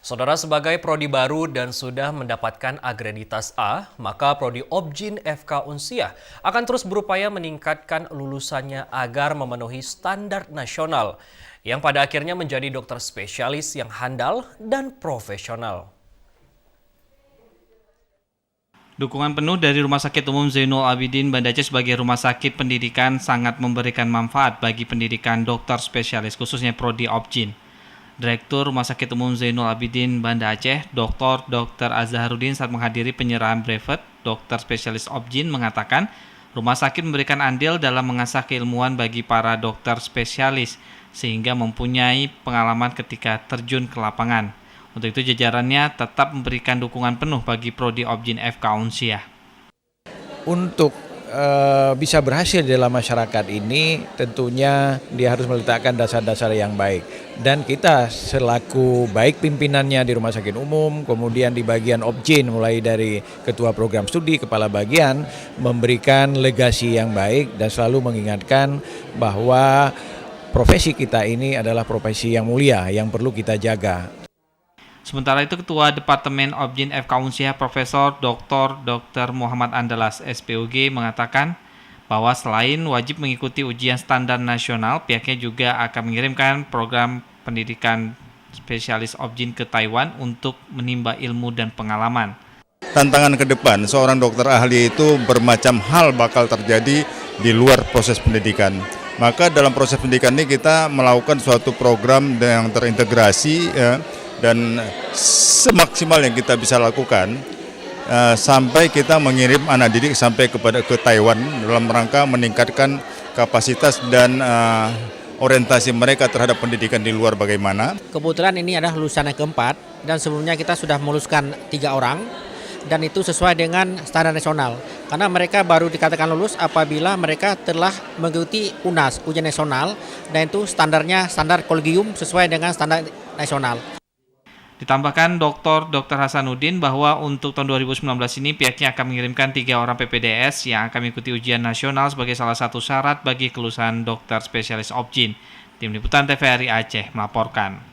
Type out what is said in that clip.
Saudara, sebagai prodi baru dan sudah mendapatkan akreditas A, maka prodi Objin FK Unsiah akan terus berupaya meningkatkan lulusannya agar memenuhi standar nasional, yang pada akhirnya menjadi dokter spesialis yang handal dan profesional. Dukungan penuh dari Rumah Sakit Umum Zainul Abidin Banda Aceh sebagai rumah sakit pendidikan sangat memberikan manfaat bagi pendidikan dokter spesialis, khususnya prodi Objin. Direktur Rumah Sakit Umum Zainul Abidin Banda Aceh, Dr. Azharudin saat menghadiri penyerahan brevet dokter spesialis Objin mengatakan, rumah sakit memberikan andil dalam mengasah keilmuan bagi para dokter spesialis sehingga mempunyai pengalaman ketika terjun ke lapangan. Untuk itu jajarannya tetap memberikan dukungan penuh bagi prodi Objin FK Unsiah. Untuk bisa berhasil dalam masyarakat ini tentunya dia harus meletakkan dasar-dasar yang baik. Dan kita selaku baik pimpinannya di Rumah Sakit Umum, kemudian di bagian Objin mulai dari ketua program studi, kepala bagian, memberikan legasi yang baik dan selalu mengingatkan bahwa profesi kita ini adalah profesi yang mulia yang perlu kita jaga. Sementara itu Ketua Departemen Objin FK Unsiah Profesor Dr. Muhammad Andalas SPUG mengatakan bahwa selain wajib mengikuti ujian standar nasional, pihaknya juga akan mengirimkan program pendidikan spesialis Objin ke Taiwan untuk menimba ilmu dan pengalaman. Tantangan ke depan seorang dokter ahli itu bermacam hal bakal terjadi di luar proses pendidikan. Maka dalam proses pendidikan ini kita melakukan suatu program yang terintegrasi ya, dan semaksimal yang kita bisa lakukan sampai kita mengirim anak didik sampai ke Taiwan dalam rangka meningkatkan kapasitas dan orientasi mereka terhadap pendidikan di luar bagaimana. Kebetulan ini adalah lulusan yang keempat dan sebelumnya kita sudah meluluskan 3 orang dan itu sesuai dengan standar nasional. Karena mereka baru dikatakan lulus apabila mereka telah mengikuti UNAS, ujian nasional, dan itu standarnya standar kolegium sesuai dengan standar nasional. Ditambahkan Dr. Hasanuddin bahwa untuk tahun 2019 ini pihaknya akan mengirimkan 3 orang PPDS yang akan mengikuti ujian nasional sebagai salah satu syarat bagi kelulusan dokter spesialis Objin. Tim Liputan TVRI Aceh melaporkan.